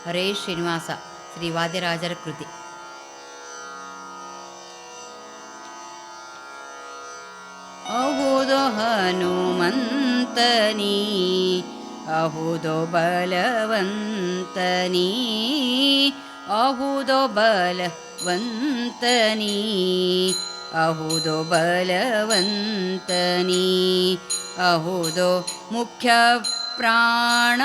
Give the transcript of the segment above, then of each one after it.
ಹರೇ ಶ್ರೀನಿವಾಸ. ಶ್ರೀ ವಾದಿರಾಜರ ಕೃತಿ. ಅಹುದೋ ಹನುಮಂತನೀ ಅಹುದೋ ಬಲವಂತನೀ ಅಹುದೋ ಬಲವಂತನೀ ಅಹುದೋ ಬಲವಂತನೀ ಅಹುದೋ ಮುಖ್ಯ ಪ್ರಾಣ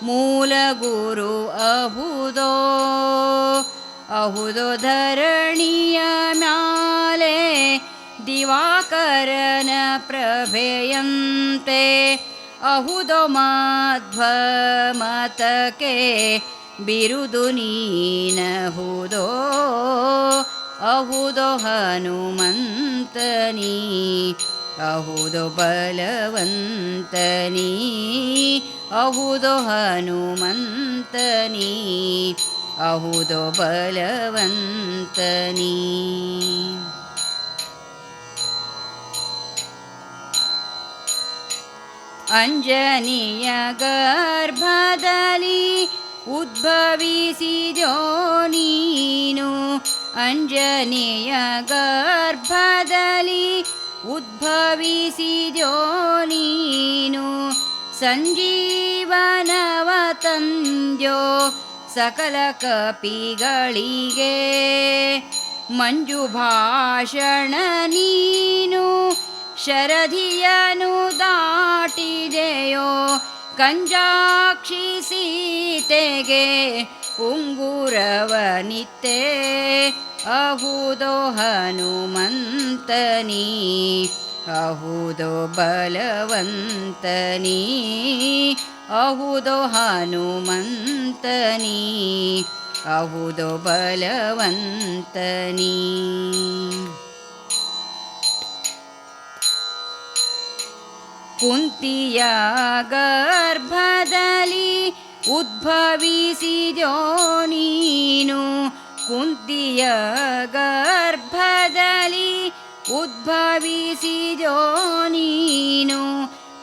ಮೂಲ ಗುರು ಅಹುದೋ ಅಹುದೋ ಧರಣಿಯ ಮ್ಯಾಲೆ ದಿವಾಕರನ ಪ್ರಭೆಯಂತೆ ಅಹುದೋ ಮಧ್ವಮತಕ್ಕೆ ಬಿರುದು ನೀನಹುದೋ ಅಹುದೋ ಹನುಮಂತನೀ ಅಹುದೋ ಬಲವಂತನೀ ಅಹುದೋ ಹನುಮಂತನೀ ಅಹುದೋ ಬಲವಂತನೀ. ಅಂಜನಿಯ ಗರ್ಭದಲ್ಲಿ ಉದ್ಭವಿಸಿದೋ ನೀನು ಅಂಜನಿಯ ಗರ್ಭದಲ್ಲಿ ಉದ್ಭವಿಸಿದೋ ನೀನು ಸಂಜೀವನವ ತಂದ್ಯೋ ಸಕಲ ಕಪಿಗಳಿಗೆ ಮಂಜುಭಾಷಣ ನೀನು ಶರಧಿಯನು ದಾಟಿದೆಯೋ ಕಂಜಾಕ್ಷಿ ಸೀತೆಗೆ ಉಂಗುರವನಿತ್ತೆ ಅಹುದೋ ಹನುಮಂತನೀ ಅಹುದೋ ಬಲವಂತನೀ ಅಹುದೋ ಹನುಮಂತನೀ ಅಹುದೋ ಬಲವಂತನೀ. ಕುಂತಿಯ ಗರ್ಭದಲ್ಲಿ ಉದ್ಭವಿಸಿದೋ ನೀನು ಕುಂತಿಯ ಗರ್ಭದಲ್ಲಿ ಉದ್ಭವಿಸಿದೋ ನೀನು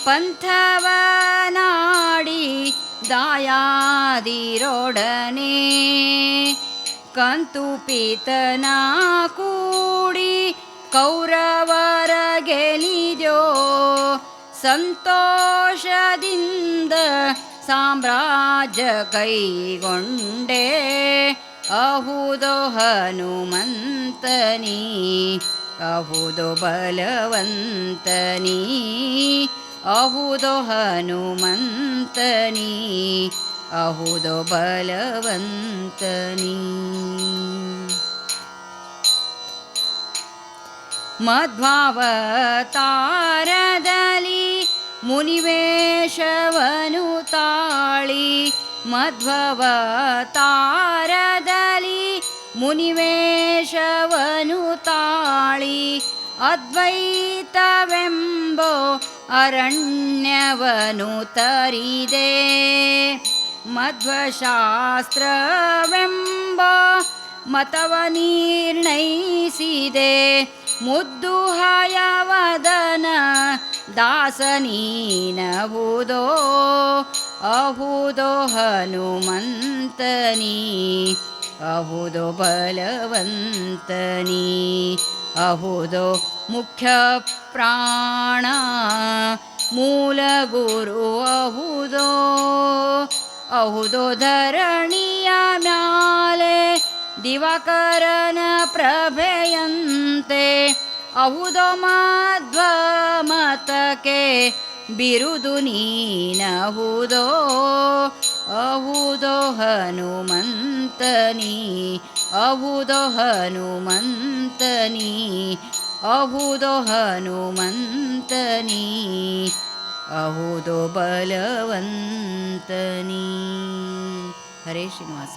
ಪಂಥವನಾಡಿ ದಾಯಾದಿರೊಡನೆ ಕಂತುಪಿತನ ಕೂಡಿ ಕೌರವರ ಗೆಲಿದೋ ಸಂತೋಷದಿಂದ ಸಾಮ್ರಾಜ್ಯ ಕೈಗೊಂಡೆ ಅಹುದೋ ಹನುಮಂತನೀ ಅಹುದೋ ಬಲವಂತನೀ ಅಹುದೋ ಹನುಮಂತನೀ ಅಹುದೋ ಬಲವಂತನೀ. ಮಧ್ವಾವತಾರದಲ್ಲಿ ಮುನಿವೇಶವನು ತಾಳಿ ಮಧ್ವಾವತಾರದಲ್ಲಿ ಮುನಿವೇಶವನು ತಾಳಿ ಅದ್ವೈತವೆಂಬೋ ಅರಣ್ಯವನು ತರಿದೆ ಮಧ್ವಶಾಸ್ತ್ರವೆಂಬ ಮತವ ನಿರ್ಣಯಿಸಿದೆ ಮುದ್ದು ಹಯವದನ ದಾಸನೀನಹುದೋ ಅಹುದೋ ಹನುಮಂತನೀ ಅಹುದೋ ಬಲವಂತನೀ ಅಹುದೋ ಮುಖ್ಯ ಪ್ರಾಣ ಮೂಲ ಗುರು ಅಹುದೋ ಅಹುದೋ ಧರಣಿಯ ಮ್ಯಾಲೆ ದಿವಾಕರನ ಪ್ರಭೆಯಂತೆ ಅಹುದೋ ಮಧ್ವಮತಕ್ಕೆ ಬಿರುದು ನೀನಹುದೋ ಅಹುದೋ ಹನುಮಂತನೀ ಅಹುದೋ ಹನುಮಂತನೀ ಅಹುದೋ ಹನುಮಂತನೀ ಅಹುದೋ ಬಲವಂತನೀ. ಹರೇ ಶ್ರೀನಿವಾಸ.